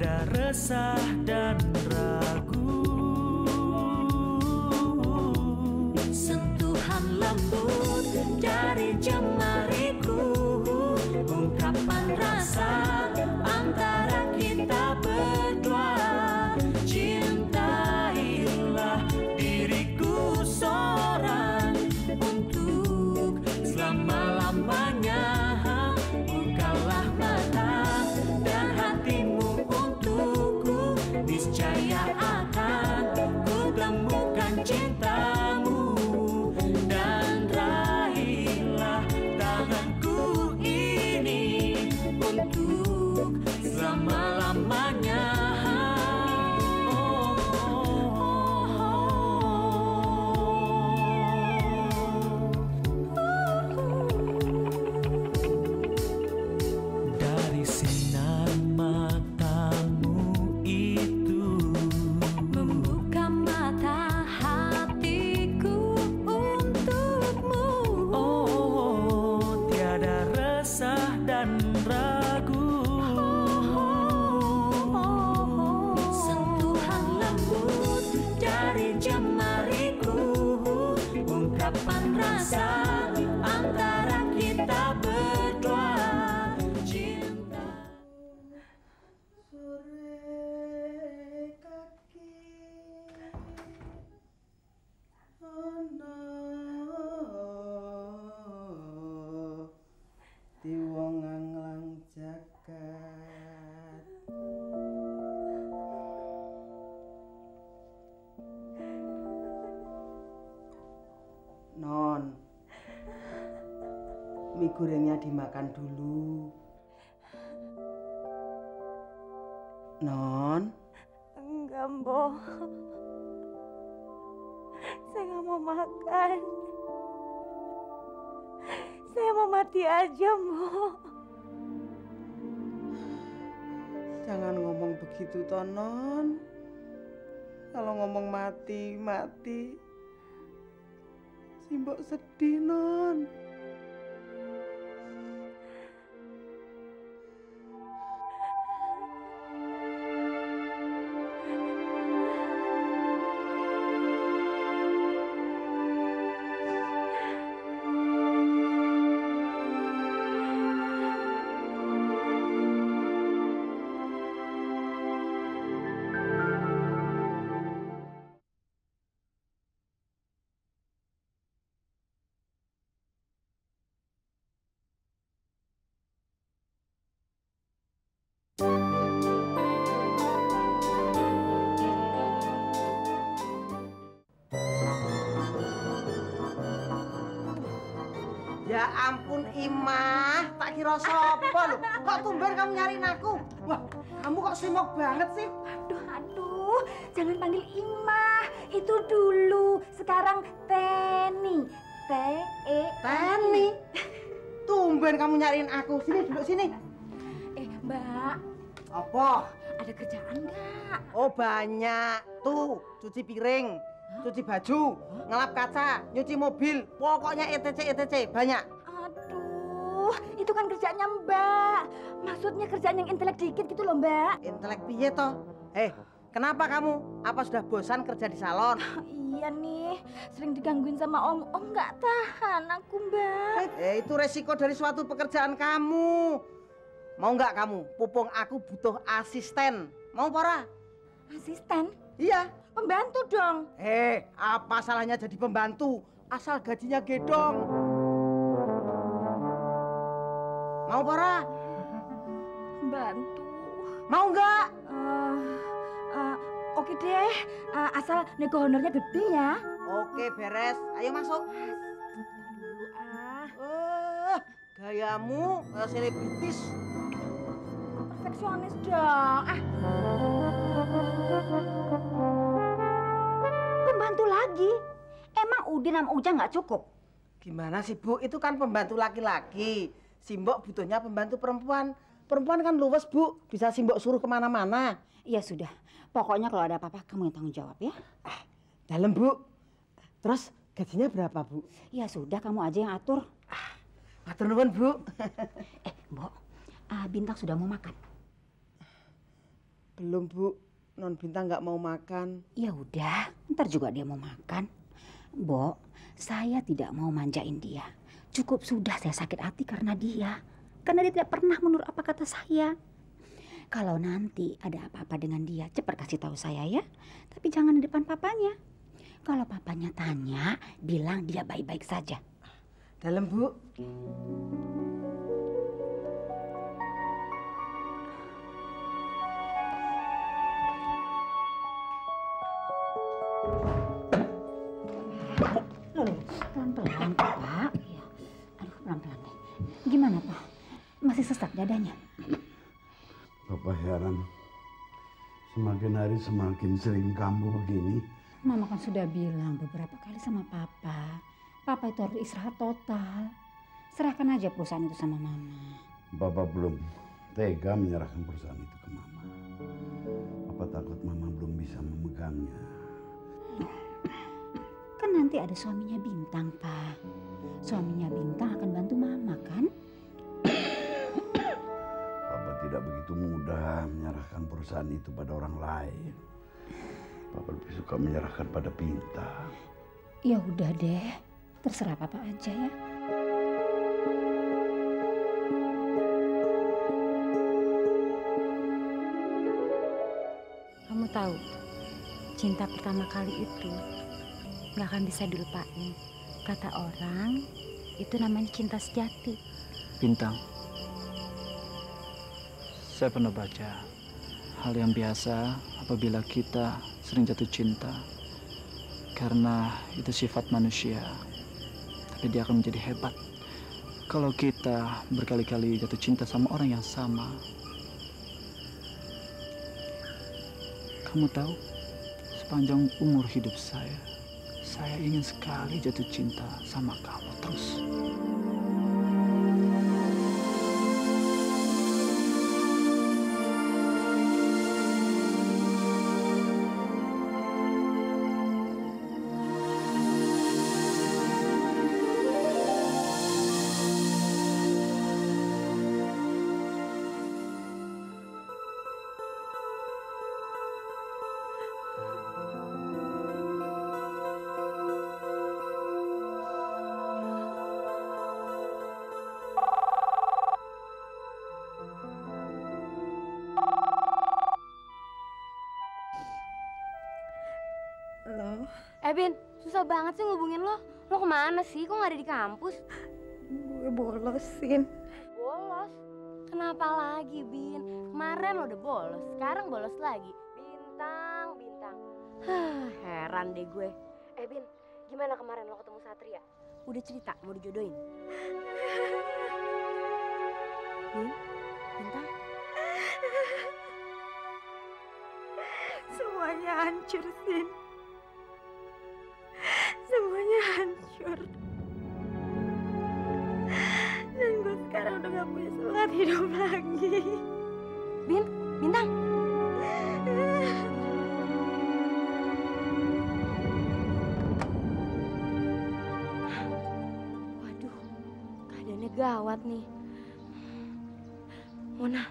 tiada resah dan ragu. Sentuhan lembut dari jemariku, ungkapan rasa antara kita berdua. Cintailah diriku seorang untuk selama-lamanya. Bukalah mata dan hatimu untukku, niscaya akan ku temukan cintamu. Dan raihlah tanganku ini untuk selama-lamanya. Dari sinar matamu itu Membuka mata hatiku untukmu. oh, tiada resah dan ragu. Sentuhan lembut dari jemariku, ungkapan rasa antara kita berdua. Cinta. Sore kaki ana di wong anglang jagat. Non, mie gorengnya dimakan dulu. Non, Enggak, Mbok. Saya nggak mau makan. Saya mau mati aja, Mbok. jangan ngomong begitu toh, Non. Kalau ngomong mati, si Mbok sedih, Non. Ya ampun Imah, tak kira sapa lho. Kok tumben kamu nyariin aku? Wah, kamu kok simok banget sih? Aduh, jangan panggil Imah. Itu dulu. Sekarang Teni. Teni. Tumben kamu nyariin aku. Sini duduk sini. Mbak, Apa? ada kerjaan nggak? Oh banyak. Tuh, cuci piring, cuci baju, ngelap kaca, nyuci mobil. Pokoknya etc banyak. Aduh, itu kan kerjaannya Mbak. Maksudnya kerjaan yang intelek dikit gitu loh, Mbak. Intelek piye toh? Kenapa kamu? Apa sudah bosan kerja di salon? Iya nih, sering digangguin sama Om nggak tahan aku, Mbak. Itu resiko dari suatu pekerjaan kamu. Mau nggak kamu? Pupung aku butuh asisten. Mau pora? Asisten? Iya. Pembantu dong. Apa salahnya jadi pembantu? Asal gajinya gedong. Mau pora? Pembantu. Mau nggak? Oke deh, asal nego honornya gede ya. Oke, beres. Ayo masuk. Dulu Gayamu selebritis. perfeksionis dong. Pembantu lagi? Emang Udin sama Ujang nggak cukup? Gimana sih Bu? Itu kan pembantu laki-laki. Simbok butuhnya pembantu perempuan. Perempuan kan luwes Bu, bisa Simbok suruh kemana-mana. Ya sudah, pokoknya kalau ada apa-apa kamu yang tanggung jawab ya. Dalam Bu. Terus gajinya berapa Bu? Ya sudah, kamu aja yang atur. Matur nuwun Bu. Mbok, Bintang sudah mau makan. Belum, Bu. Non Bintang nggak mau makan. Ya udah, ntar juga dia mau makan. Mbok, saya tidak mau manjain dia. Cukup sudah saya sakit hati karena dia. Karena dia tidak pernah menurut apa kata saya. Kalau nanti ada apa-apa dengan dia, cepat kasih tahu saya ya. Tapi jangan di depan papanya. Kalau papanya tanya, bilang dia baik-baik saja. Dalam, Bu. Loh, pelan-pelan Pak. Ya. Aduh, pelan-pelan deh. Gimana Pak? Masih sesak dadanya? Papa heran. Semakin hari semakin sering kambuh begini. Mama kan sudah bilang beberapa kali sama Papa. Papa itu harus istirahat total. Serahkan aja perusahaan itu sama Mama. Papa belum tega menyerahkan perusahaan itu ke Mama. Papa takut Mama belum bisa memegangnya. Kan nanti ada suaminya Bintang, Pak. Suaminya Bintang akan bantu Mama, kan? Papa tidak begitu mudah menyerahkan perusahaan itu pada orang lain. Papa lebih suka menyerahkan pada Bintang. Ya udah deh, terserah Papa aja ya. Kamu tahu, cinta pertama kali itu gak akan bisa dilupain. Kata orang, itu namanya cinta sejati. Bintang, saya pernah baca hal yang biasa apabila kita sering jatuh cinta. Karena itu sifat manusia, tapi dia akan menjadi hebat kalau kita berkali-kali jatuh cinta sama orang yang sama. Kamu tahu, sepanjang umur hidup saya ingin sekali jatuh cinta sama kamu terus. Halo. Bin, susah banget sih ngubungin lo. Lo kemana sih? Kok nggak ada di kampus? Gue bolosin. Bolos? Kenapa lagi, Bin? Kemarin lo udah bolos, sekarang bolos lagi. Bintang. Heran deh gue. Bin, gimana kemarin lo ketemu Satria? Udah cerita mau dijodohin? Bintang? Semuanya hancur, Sin. Semuanya hancur. Dan gue sekarang udah gak punya semangat hidup lagi. Bintang? Waduh, keadaannya gawat nih. Mona.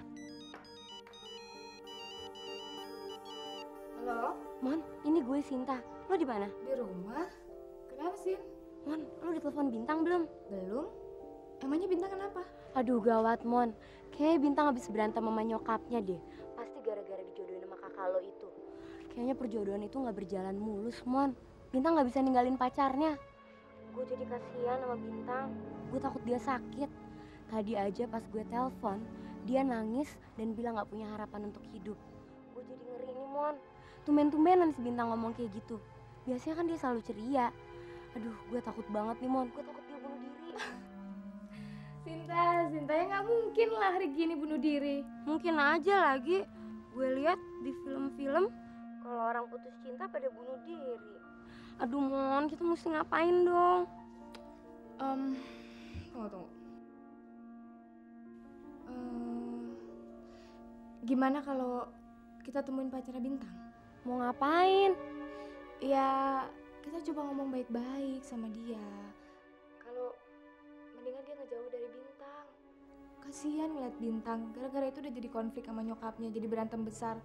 Halo, Mon, ini gue Sinta. Lo di mana? di rumah? Kenapa sih? Mon, lo udah telepon Bintang belum? Belum? Emangnya Bintang kenapa? Aduh gawat, Mon. Kayaknya Bintang habis berantem sama nyokapnya deh. Pasti gara-gara dijodohin sama kakak lo itu. Kayaknya perjodohan itu nggak berjalan mulus, Mon. Bintang nggak bisa ninggalin pacarnya. Gue jadi kasihan sama Bintang. Gue takut dia sakit. Tadi aja pas gue telepon, dia nangis dan bilang nggak punya harapan untuk hidup. Gue jadi ngeri nih, Mon. Tumben-tumbenan si Bintang ngomong kayak gitu. Biasanya kan dia selalu ceria. Aduh, gue takut banget nih, Mon. Gue takut dia bunuh diri. Sintanya nggak mungkin lah hari gini bunuh diri. Mungkin aja lagi. Gue lihat di film-film kalau orang putus cinta pada bunuh diri. Aduh, Mon, kita mesti ngapain dong? Tunggu. Gimana kalau kita temuin pacarnya Bintang? Mau ngapain? Ya, kita coba ngomong baik-baik sama dia. Kalau mendingan dia ngejauh dari Bintang. Kasihan ngeliat Bintang, gara-gara itu udah jadi konflik sama nyokapnya, jadi berantem besar.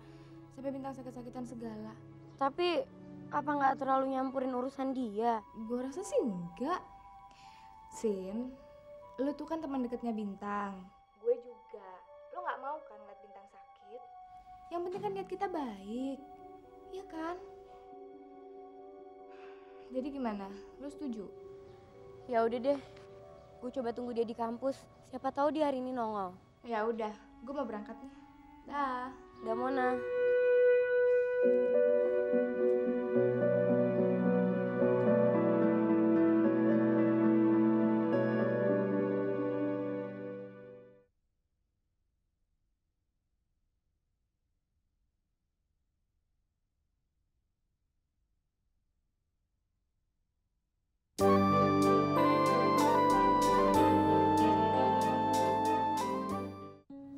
sampai Bintang sakit-sakitan segala. Tapi apa nggak terlalu nyampurin urusan dia? Gue rasa sih enggak. Sin, lu tuh kan teman dekatnya Bintang. Gue juga. Lo nggak mau kan lihat Bintang sakit? Yang penting kan niat kita baik, iya kan? Jadi gimana? Lu setuju? Ya udah deh, gue coba tunggu dia di kampus. Siapa tahu dia hari ini nongol. Ya udah, gue mau berangkat nih. Dah. Dah Mona.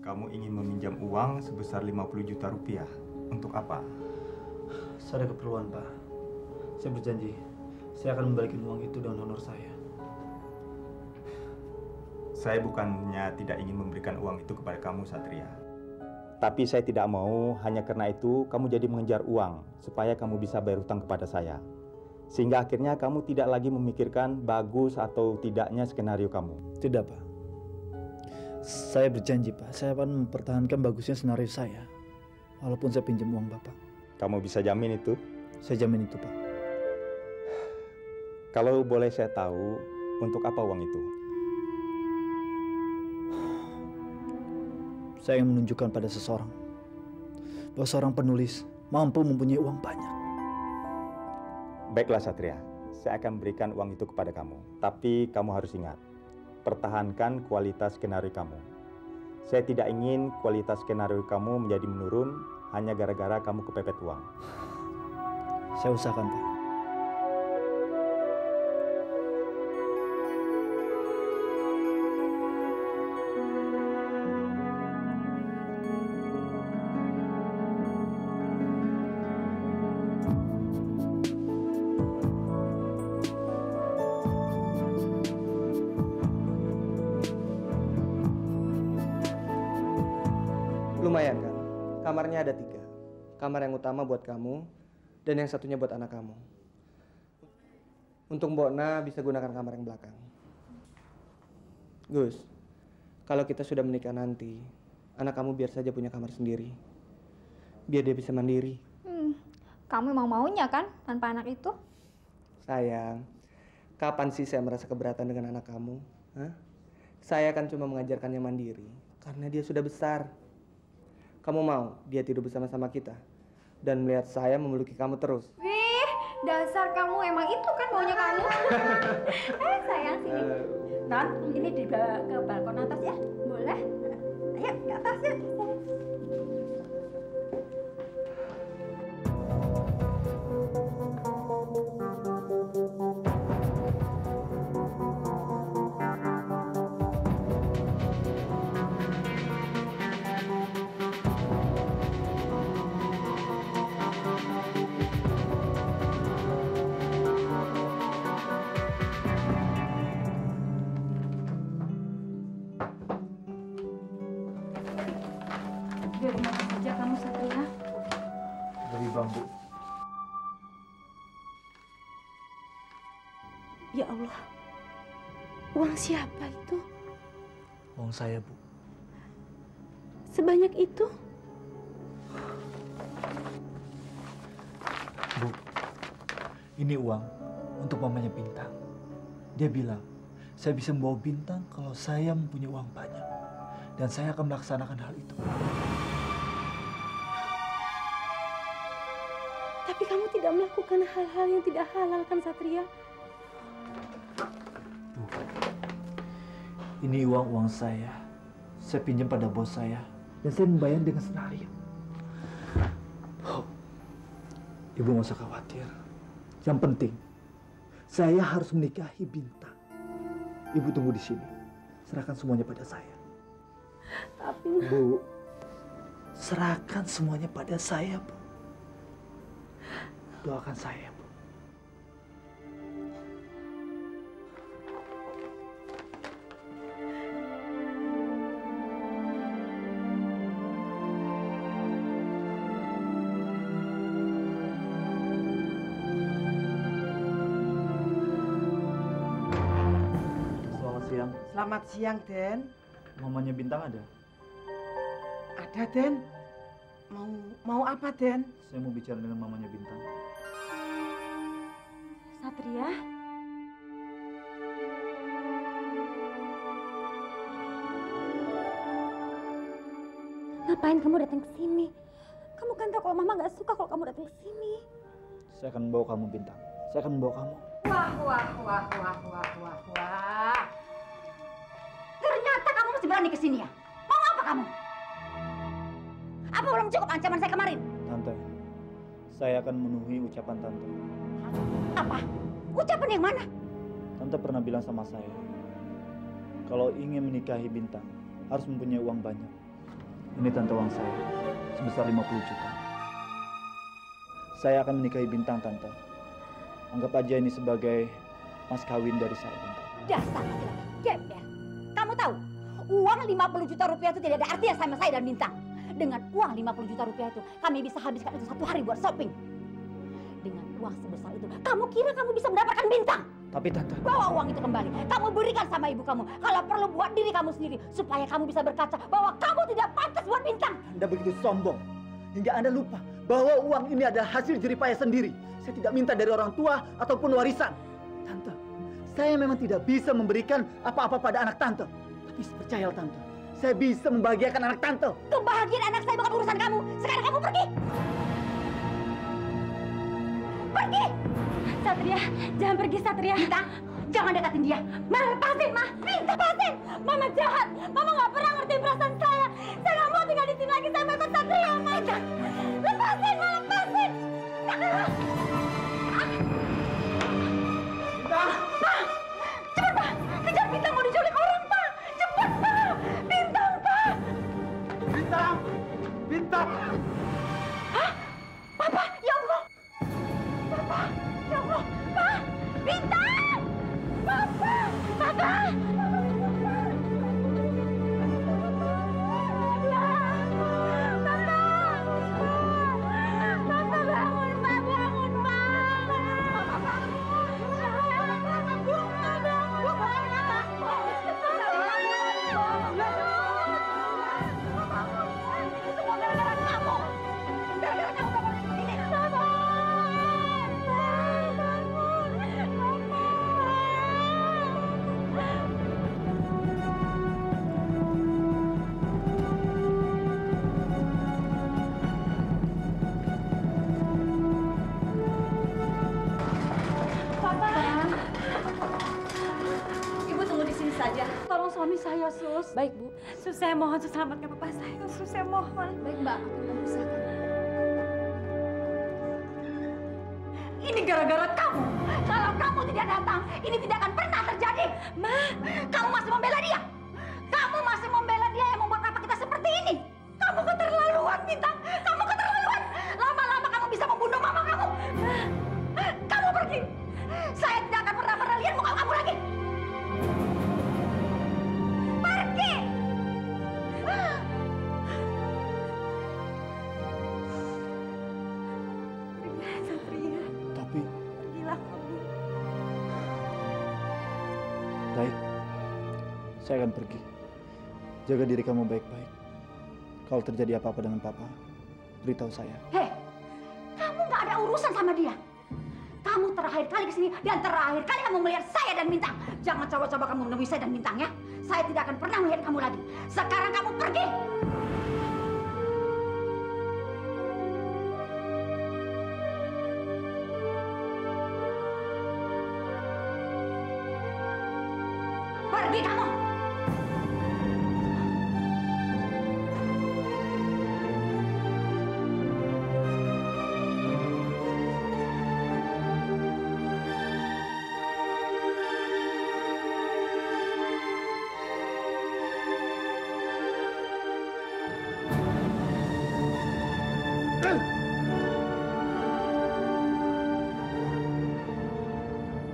Kamu ingin meminjam uang sebesar 50 juta rupiah. Untuk apa? Saya ada keperluan, Pak. Saya berjanji, saya akan membalikin uang itu dengan honor saya. Saya bukannya tidak ingin memberikan uang itu kepada kamu, Satria. Tapi saya tidak mau hanya karena itu kamu jadi mengejar uang supaya kamu bisa bayar hutang kepada saya. Sehingga akhirnya kamu tidak lagi memikirkan bagus atau tidaknya skenario kamu. Tidak, Pak. Saya berjanji, Pak. Saya akan mempertahankan bagusnya skenario saya. Walaupun saya pinjam uang Bapak. Kamu bisa jamin itu? Saya jamin itu, Pak. Kalau boleh saya tahu, untuk apa uang itu? Saya ingin menunjukkan pada seseorang bahwa seorang penulis mampu mempunyai uang banyak. Baiklah, Satria. Saya akan berikan uang itu kepada kamu. Tapi kamu harus ingat, pertahankan kualitas skenario kamu. Saya tidak ingin kualitas skenario kamu menjadi menurun hanya gara-gara kamu kepepet uang. Saya usahakan, Pak. Lumayan kan? Kamarnya ada 3. Kamar yang utama buat kamu, dan yang satunya buat anak kamu. Untuk Mbok Na bisa gunakan kamar yang belakang. Gus, kalau kita sudah menikah nanti, anak kamu biar saja punya kamar sendiri. Biar dia bisa mandiri. Kamu emang maunya kan tanpa anak itu? Sayang, kapan sih saya merasa keberatan dengan anak kamu? Hah? Saya kan cuma mengajarkannya mandiri, karena dia sudah besar. Kamu mau dia tidur bersama-sama kita dan melihat saya memeluki kamu terus? Wih, dasar kamu emang itu kan maunya kamu. Sayang sini. Non, ini dibawa ke balkon atas ya? Boleh? Ayo ke atas yuk. Dari mana saja kamu, Satria? Dari bambu. Ya Allah, uang siapa itu? Uang saya, Bu. Sebanyak itu? Bu, ini uang untuk mamanya Bintang. Dia bilang, saya bisa membawa Bintang kalau saya mempunyai uang banyak. Dan saya akan melaksanakan hal itu. Tapi kamu tidak melakukan hal-hal yang tidak halal kan, Satria? Bu, ini uang saya. Saya pinjam pada bos saya. Dan saya membayar dengan senario. Oh, Ibu nggak usah khawatir. Yang penting, saya harus menikahi Bintang. Ibu tunggu di sini. Serahkan semuanya pada saya. Tapi... Bu, serahkan semuanya pada saya, Bu. Doakan saya, Bu. Selamat siang, Den. Mamanya Bintang ada? Ada, Den. Mau apa, Den? Saya mau bicara dengan mamanya Bintang. Satria? Ngapain kamu datang ke sini? Kamu kan tahu kalau Mama nggak suka kalau kamu datang ke sini. Saya akan membawa kamu, Bintang. Saya akan membawa kamu. Wah. Ternyata kamu masih berani ke sini ya? Mau apa kamu? Apa belum cukup ancaman saya kemarin? Tante, saya akan memenuhi ucapan Tante. Apa? Ucapan yang mana? Tante pernah bilang sama saya, kalau ingin menikahi Bintang, harus mempunyai uang banyak. Ini Tante uang saya, sebesar 50 juta. Saya akan menikahi Bintang, Tante. Anggap aja ini sebagai mas kawin dari saya, Tante. Dasar laki-laki gembel. Kamu tahu, uang 50 juta rupiah itu tidak ada artinya sama saya dan Bintang. Dengan uang 50 juta rupiah itu, kami bisa habiskan itu 1 hari buat shopping. Dengan uang sebesar itu, kamu kira kamu bisa mendapatkan Bintang? Tapi Tante... Bawa uang itu kembali. Kamu berikan sama ibu kamu. Kalau perlu buat diri kamu sendiri. Supaya kamu bisa berkaca bahwa kamu tidak pantas buat Bintang. Anda begitu sombong, hingga Anda lupa bahwa uang ini adalah hasil jeripaya sendiri. Saya tidak minta dari orang tua ataupun warisan. Tante, saya memang tidak bisa memberikan apa-apa pada anak Tante. Tapi percayalah Tante, saya bisa membahagiakan anak Tante. Kebahagiaan anak saya bukan urusan kamu. Sekarang kamu pergi. Pergi. Satria, jangan pergi Satria. Bintang, jangan dekatin dia. Ma, lepasin, Ma. Lepasin. Mama jahat. Mama nggak pernah ngerti perasaan saya. Saya nggak mau tinggal di sini lagi. Saya mau ikut Satria, Ma. Lepasin, Ma. Lepasin. Bintang! Pak, cepat, Pak. Kejar Bintang, mau diculik orang, Pak. Cepat, Pak. Bintang, Pak. Bintang! Bintang! Hah? Papa, ya Allah. Papa, ya Allah. Pak, Bintang. Papa, Papa. Tolong suami saya, Sus. Baik, Bu. Sus, saya mohon Sus selamatkan Bapak saya. Sus, saya mohon. Baik, Mbak. Aku akan usahakan. Ini gara-gara kamu. Kalau kamu tidak datang, ini tidak akan pernah terjadi. Ma, kamu masih membela dia. Kamu masih membela dia yang membuat papa kita seperti ini. Kamu keterlaluan, Bintang. Kamu keterlaluan. Lama-lama kamu bisa membunuh mama kamu. Kamu pergi. Saya tidak akan pernah lihat muka kamu lagi. Pergi. Satria. Tapi... Pergilah kamu. Baik, saya akan pergi. Jaga diri kamu baik-baik. Kalau terjadi apa-apa dengan Papa, beritahu saya. Hei, kamu nggak ada urusan sama dia. Kamu terakhir kali kesini dan terakhir kali kamu melihat saya dan Bintang. Jangan coba-coba kamu menemui saya dan Bintang ya. Saya tidak akan pernah melihat kamu lagi. Sekarang kamu pergi. Pergi kamu.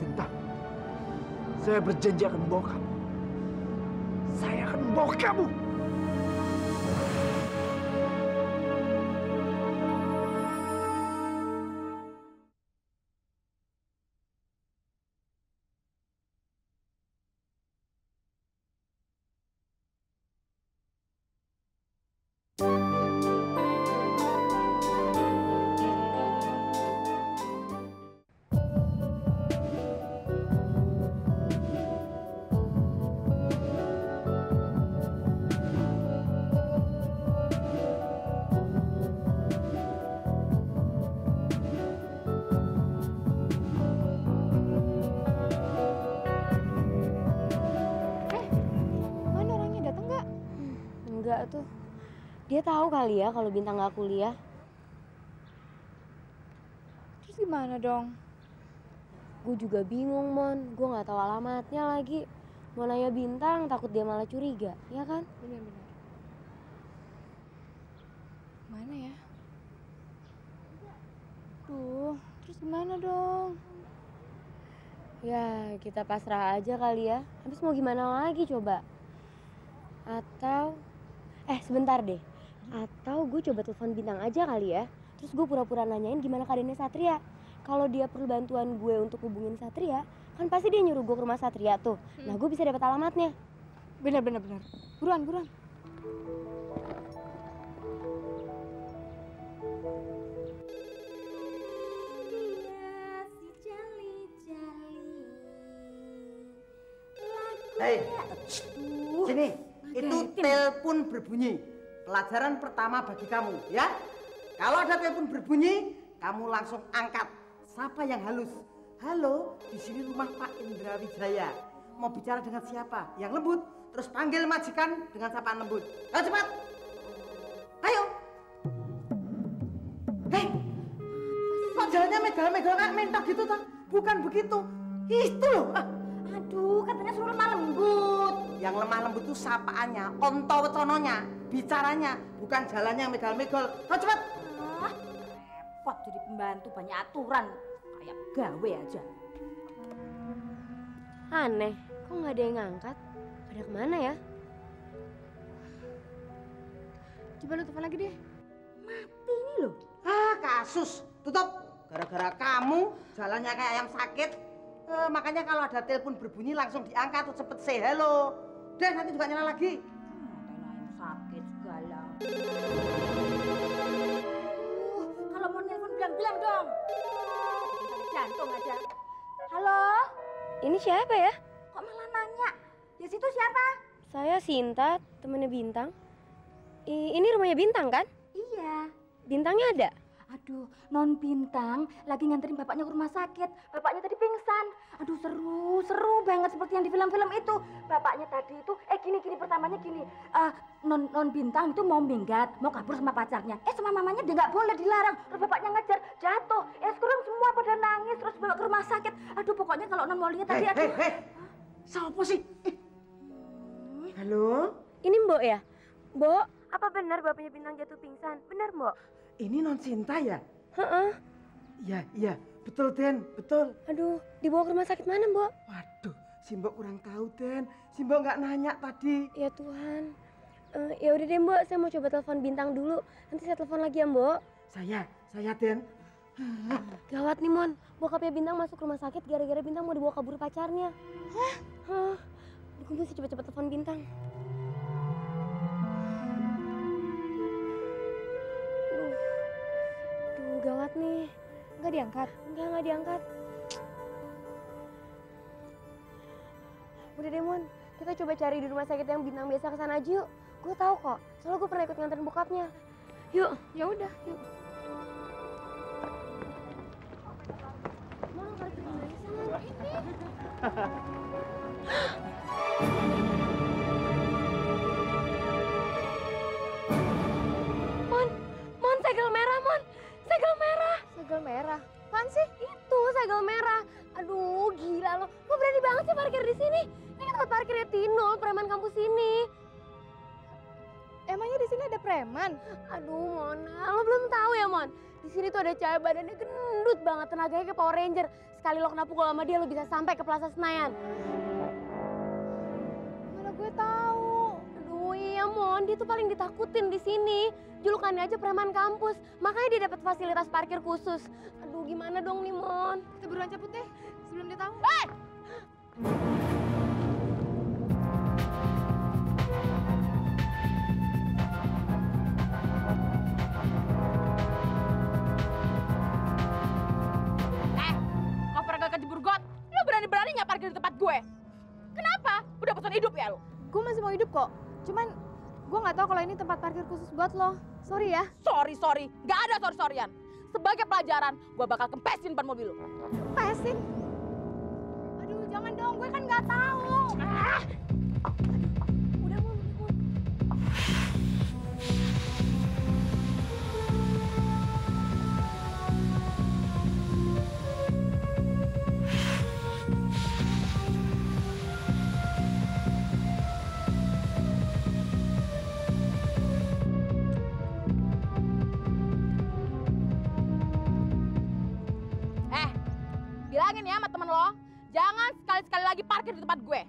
Bintang, saya berjanji akan membawa kamu. Saya akan membawa kamu. Satria tuh, dia tahu kali ya kalau Bintang nggak kuliah. Terus gimana dong? Gue juga bingung, Mon. Gue nggak tahu alamatnya lagi. Mau nanya Bintang, takut dia malah curiga, ya kan? Benar-benar. Mana ya? Duh, terus gimana dong? Ya, kita pasrah aja kali ya. Habis mau gimana lagi coba? Atau, sebentar deh. Atau gue coba telepon Bintang aja kali ya. Terus gue pura-pura nanyain gimana keadaannya Satria. Kalau dia perlu bantuan gue untuk hubungin Satria, kan pasti dia nyuruh gue ke rumah Satria tuh. Nah, gue bisa dapat alamatnya. Benar. Buruan. Hei, sini. Itu telepon berbunyi. Pelajaran pertama bagi kamu, ya. Kalau ada telepon berbunyi, kamu langsung angkat. Siapa yang halus? Halo, di sini rumah Pak Indra Wijaya. Mau bicara dengan siapa? Yang lembut. Terus panggil majikan dengan sapaan lembut. Ayo cepat. Ayo. Hei, kok jalannya megal-megal kayak mentok gitu toh? Bukan begitu. Itu loh. Aduh, katanya suruh lemah lembut. Yang lemah lembut itu sapaannya, onto wetononya, bicaranya, bukan jalannya yang megal-megal. Ayo cepat. Repot jadi pembantu, banyak aturan. Kayak gawe aja. Aneh, kok nggak ada yang ngangkat? Pada kemana ya? Coba lu telepon lagi deh. Mati ini loh. Kasus. Tutup. Gara-gara kamu jalannya kayak ayam sakit. Makanya kalau ada telepon berbunyi langsung diangkat tuh cepet say hello. Deh nanti juga nyala lagi. Ayam sakit segala. Kalau mau nelpon bilang-bilang dong. Bikin jantung aja. Halo? Ini siapa ya? Kok malah nanya? Di situ siapa? Saya Sinta, temennya Bintang. Ini rumahnya Bintang kan? Iya. Bintangnya ada? Aduh, non Bintang lagi nganterin bapaknya ke rumah sakit. Bapaknya tadi pingsan. Aduh, seru banget seperti yang di film-film itu. Bapaknya tadi itu, gini, pertamanya gini. Non Bintang itu mau minggat, mau kabur sama pacarnya. Sama mamanya dia nggak boleh, dilarang. Terus bapaknya ngejar, jatuh. Sekarang semua pada nangis, terus bawa ke rumah sakit. Aduh, pokoknya kalau non mau lihat tadi, aduh. Siapa sih? Halo? Ini Mbok ya? Mbok, apa benar bapaknya Bintang jatuh pingsan? Benar, Mbok? Ini non Sinta ya? Heeh. Iya, betul Den, betul. Aduh, dibawa ke rumah sakit mana, Mbok? Waduh, si Mbok kurang tahu Den. Si Mbok nggak nanya tadi. Ya Tuhan. Ya udah deh Mbok, saya mau coba telepon Bintang dulu. Nanti saya telepon lagi ya Mbok. Saya Den. Gawat nih Mon, bokapnya Bintang masuk rumah sakit gara-gara Bintang mau dibawa kabur pacarnya. Hah? Gue mesti cepet-cepet telepon Bintang. Gawat nih. Nggak diangkat? Nggak diangkat. Udah deh Mon, kita coba cari di rumah sakit yang Bintang biasa kesana aja yuk. Gue tahu kok, soalnya gue pernah ikut nganterin bokapnya. Yuk. Ya udah, yuk. Mon, kalau gimana sana? Ini. Mon, segel merah, Mon. Segel merah. Segel merah? Apaan sih? Itu segel merah. Aduh, gila lo. Lo berani banget sih parkir di sini. Ini kan tempat parkirnya Tino, preman kampus ini. Emangnya di sini ada preman? Aduh, Mona, lo belum tahu ya, Mon? Di sini tuh ada cewek badannya gendut banget, tenaganya kayak Power Ranger. Sekali lo kena pukul sama dia, lo bisa sampai ke Plaza Senayan. Mana gue tahu. Aduh, iya, Mon. Dia tuh paling ditakutin di sini. Julukannya aja preman kampus, makanya dia dapat fasilitas parkir khusus. Aduh, gimana dong nih, Mon? Kita buruan cabut deh, sebelum dia tahu. Ngoper gak kejebur got, lo berani-beraninya parkir di tempat gue. Kenapa? Udah bosan hidup ya lo? Gue masih mau hidup kok, cuman gue nggak tahu kalau ini tempat parkir khusus buat lo. Sorry ya. Sorry. Gak ada sorry-sorryan. Sebagai pelajaran, gue bakal kempesin ban mobil lo. Kempesin? Aduh, jangan dong. Gue kan nggak tahu. Udah, Mon. temen lo, jangan sekali-sekali lagi parkir di tempat gue.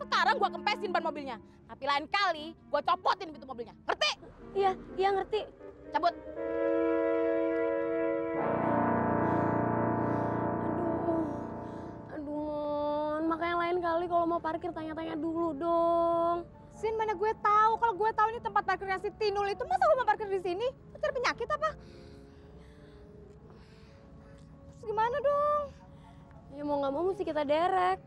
Sekarang gue kempesin ban mobilnya. Tapi lain kali gue copotin pintu mobilnya. Ngerti? Iya, iya ngerti. Cabut. Aduh, makanya lain kali kalau mau parkir tanya-tanya dulu dong. Sin, mana gue tahu. Kalau gue tahu ini tempat parkirnya si Tinul itu, masa gue mau parkir di sini? Cari penyakit apa? Terus gimana dong? Ya mau nggak mau mesti kita derek.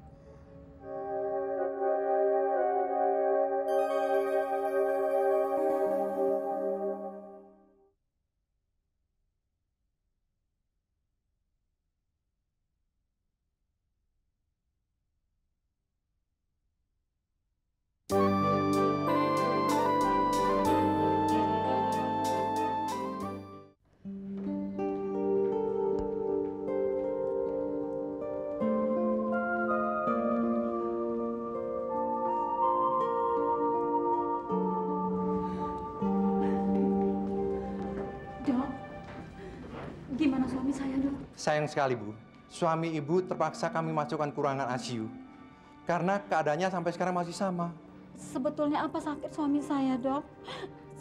Gimana suami saya, Dok? Sayang sekali, Bu. Suami Ibu terpaksa kami masukkan ke ruangan ICU. Karena keadaannya sampai sekarang masih sama. Sebetulnya apa sakit suami saya, Dok?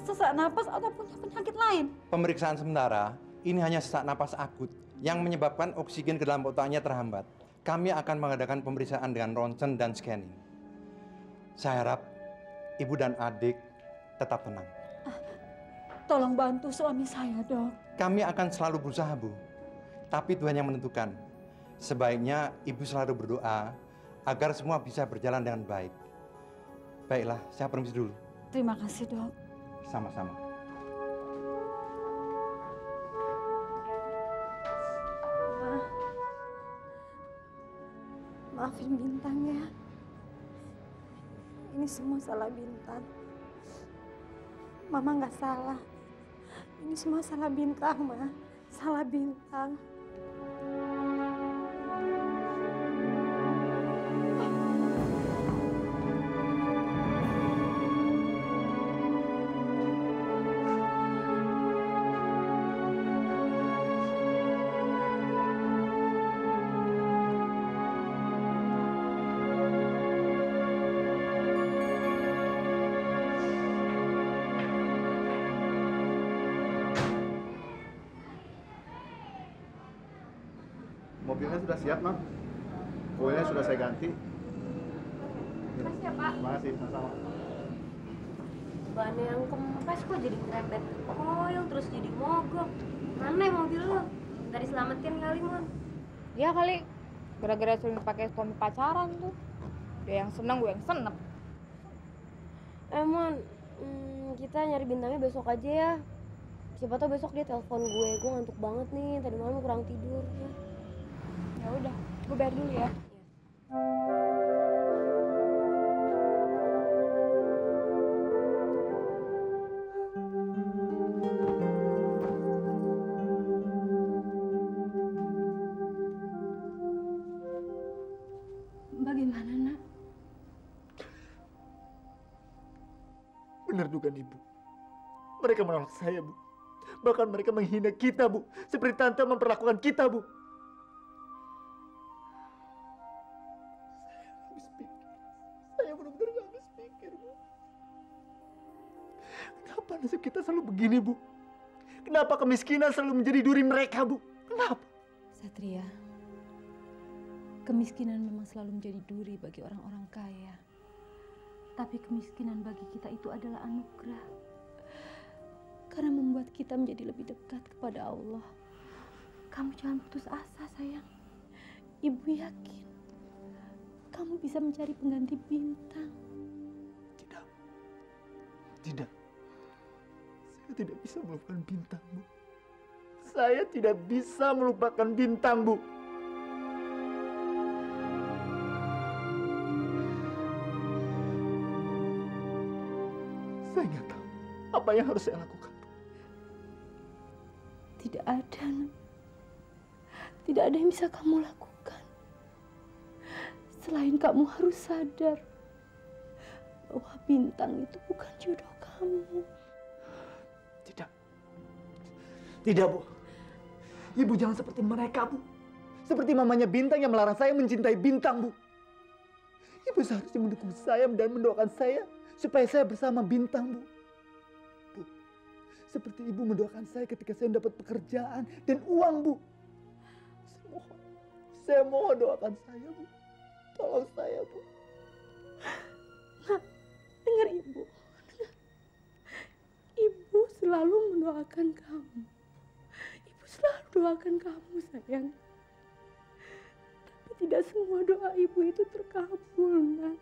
Sesak napas atau punya penyakit lain? Pemeriksaan sementara, ini hanya sesak napas akut yang menyebabkan oksigen ke dalam otaknya terhambat. Kami akan mengadakan pemeriksaan dengan ronsen dan scanning. Saya harap Ibu dan adik tetap tenang. Tolong bantu suami saya, Dok. Kami akan selalu berusaha, Bu. Tapi Tuhan yang menentukan. Sebaiknya Ibu selalu berdoa agar semua bisa berjalan dengan baik. Baiklah, saya permisi dulu. Terima kasih, Dok. Sama-sama. Maafin Bintang ya. Ini semua salah Bintang. Mama nggak salah. Ini semua salah Bintang, Ma. Salah Bintang. Mobilnya sudah siap, Mam. Kuenya sudah saya ganti. Makasih ya, Pak. Terima kasih, sama-sama. Ban yang kempes kok jadi ngerempet oil terus jadi mogok. Mana mobil lo? Nggak diselamatin kali, Mon? Iya kali. Gara-gara sering pakai suami pacaran tuh. Dia yang seneng, gue yang senep. Mon, kita nyari Bintangnya besok aja ya. Siapa tau besok dia telepon gue. Gue ngantuk banget nih. Tadi malam kurang tidur. Ya udah, gue bayar dulu ya. Bagaimana, Nak? Benar dugaan Ibu. Mereka menolak saya, Bu. Bahkan mereka menghina kita, Bu. Seperti Tante memperlakukan kita, Bu. Saya benar-benar gak habis pikir, Bu. Kenapa nasib kita selalu begini, Bu? Kenapa kemiskinan selalu menjadi duri mereka, Bu? Kenapa? Satria, kemiskinan memang selalu menjadi duri bagi orang-orang kaya. Tapi kemiskinan bagi kita itu adalah anugerah. Karena membuat kita menjadi lebih dekat kepada Allah. Kamu jangan putus asa, sayang. Ibu yakin kamu bisa mencari pengganti Bintang. Tidak. Saya tidak bisa melupakan Bintang, Bu. Saya tidak bisa melupakan Bintang, Bu. Saya nggak tahu apa yang harus saya lakukan. Tidak ada, Nak. Tidak ada yang bisa kamu lakukan. Selain kamu harus sadar bahwa Bintang itu bukan jodoh kamu. Tidak. Tidak, Bu. Ibu jangan seperti mereka, Bu. Seperti mamanya Bintang yang melarang saya mencintai Bintang, Bu. Ibu seharusnya mendukung saya dan mendoakan saya supaya saya bersama Bintang, Bu. Bu, seperti ibu mendoakan saya ketika saya mendapat pekerjaan dan uang, Bu. Saya mohon doakan saya, Bu. Tolong saya, Bu. Nak, dengar ibu. Ibu selalu mendoakan kamu. Ibu selalu doakan kamu, sayang. Tapi tidak semua doa ibu itu terkabul, Nak.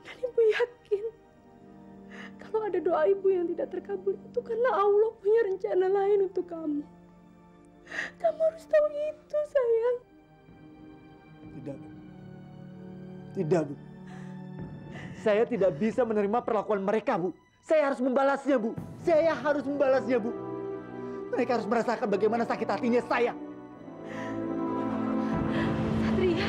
Dan ibu yakin kalau ada doa ibu yang tidak terkabul itu karena Allah punya rencana lain untuk kamu. Kamu harus tahu itu, sayang. Tidak, Bu. Tidak, Bu. Saya tidak bisa menerima perlakuan mereka, Bu. Saya harus membalasnya, Bu. Saya harus membalasnya, Bu. Mereka harus merasakan bagaimana sakit hatinya saya. Satria.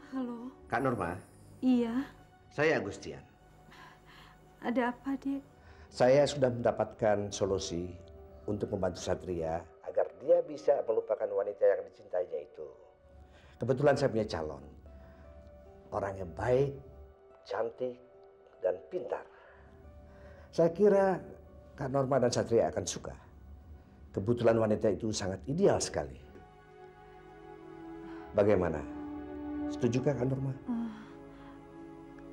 Halo. Kak Norma, Iya, saya Agustian. ada apa, Dek? Saya sudah mendapatkan solusi untuk membantu Satria agar dia bisa melupakan wanita yang dicintainya itu. Kebetulan saya punya calon. Orangnya baik, cantik, dan pintar. Saya kira Kak Norma dan Satria akan suka. Kebetulan wanita itu sangat ideal sekali. Bagaimana? Setujukah Kak Norma?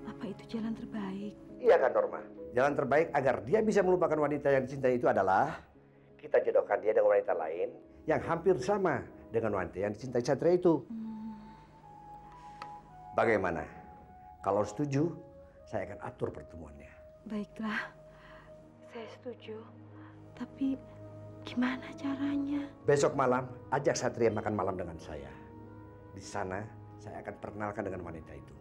Apa itu jalan terbaik? Iya Kak Norma. Jalan terbaik agar dia bisa melupakan wanita yang dicintai itu adalah kita jodohkan dia dengan wanita lain yang hampir sama dengan wanita yang dicintai Satria itu. Bagaimana? Kalau setuju, saya akan atur pertemuannya. Baiklah, saya setuju. Tapi gimana caranya? Besok malam, ajak Satria makan malam dengan saya. Di sana, saya akan perkenalkan dengan wanita itu.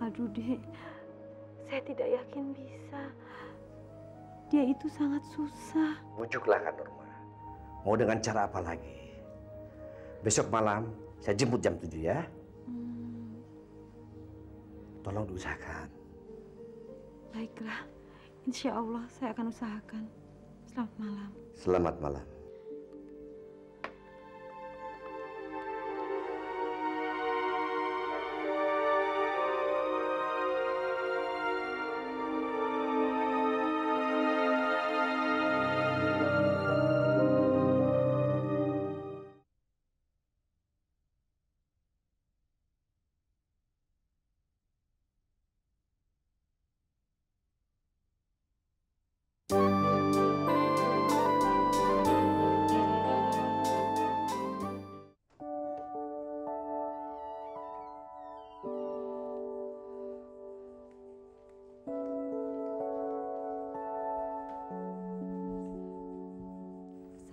Aduh, Dek. Saya tidak yakin bisa. Dia itu sangat susah. Bujuklah Kak Norma. Mau dengan cara apa lagi? Besok malam, saya jemput jam 7 ya. Tolong diusahakan. Baiklah, insya Allah saya akan usahakan. Selamat malam. Selamat malam.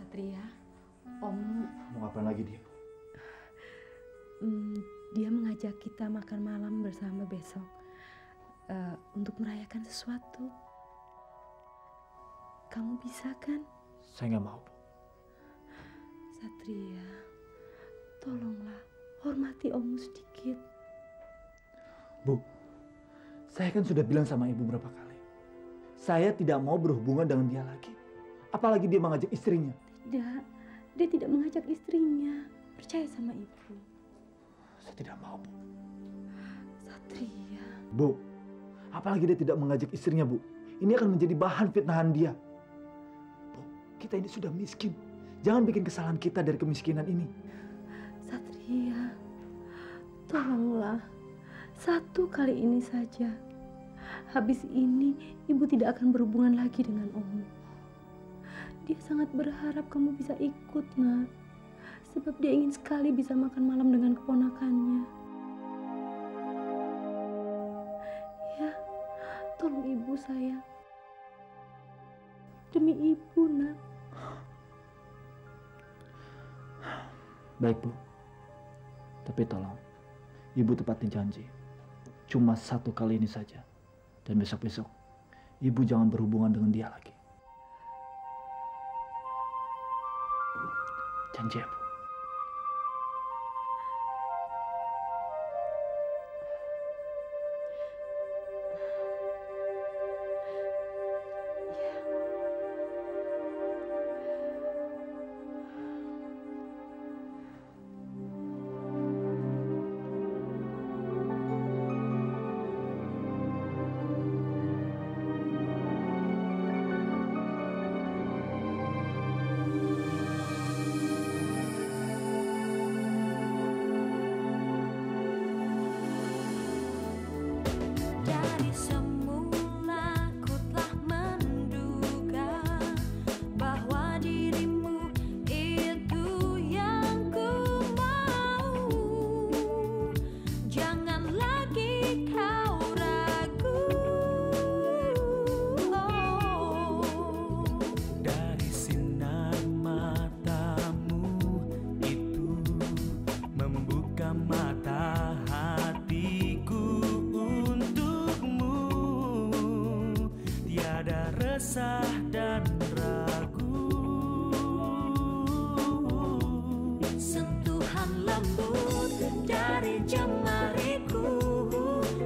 Satria, Om. Mau ngapain lagi dia? Dia mengajak kita makan malam bersama besok untuk merayakan sesuatu. Kamu bisa kan? Saya nggak mau, Bu. Satria, tolonglah hormati Ommu sedikit. Bu, saya kan sudah bilang sama Ibu berapa kali. Saya tidak mau berhubungan dengan dia lagi. Apalagi dia mengajak istrinya. Tidak, dia tidak mengajak istrinya. Percaya sama Ibu. Saya tidak mau, Bu. Satria. Bu, apalagi dia tidak mengajak istrinya, Bu. Ini akan menjadi bahan fitnahan dia. Bu, kita ini sudah miskin. Jangan bikin kesalahan kita dari kemiskinan ini. Satria, tolonglah. Satu kali ini saja. Habis ini, Ibu tidak akan berhubungan lagi dengan Ommu. Dia sangat berharap kamu bisa ikut, Nak. Sebab dia ingin sekali bisa makan malam dengan keponakannya. Ya, tolong Ibu sayang. Demi Ibu, Nak. Baik, Bu. Tapi tolong, Ibu tepatin janji. Cuma satu kali ini saja. Dan besok-besok, Ibu jangan berhubungan dengan dia lagi. Janji ya, Bu. Dari semula ku telah menduga bahwa dirimu itu yang ku mau. Jangan lagi kau ragu. Dari sinar matamu itu membuka mata hatiku untukmu. Tiada resah dan ragu. Sentuhan lembut dari jemariku,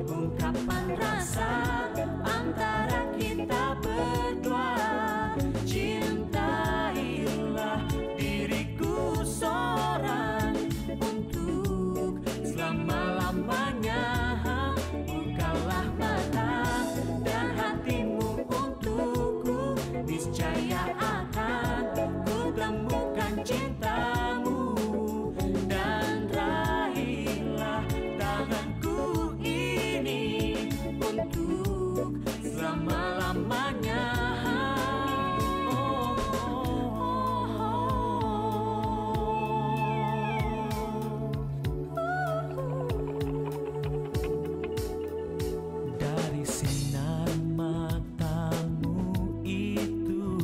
ungkapan rasa antara kita berdua. Cintailah diriku seorang untuk selama-lamanya. Bukalah mata dan hatimu untukku, niscaya akan ku temukan cintamu. Dan raihlah tanganku ini untuk selama-lamanya. Dari sinar matamu itu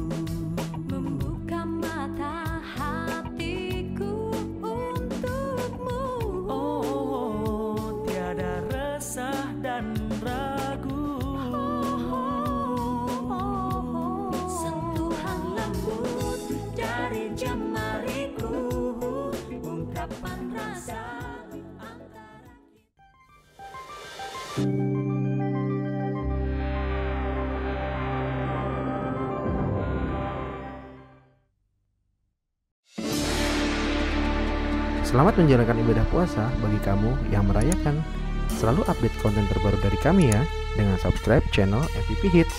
membuka mata hatiku untukmu. Oh, tiada resah dan ragu. Sentuhan lembut dari jemariku, ungkapan rasa antara Selamat menjalankan ibadah puasa bagi kamu yang merayakan. Selalu update konten terbaru dari kami ya, dengan subscribe channel MVP Hits.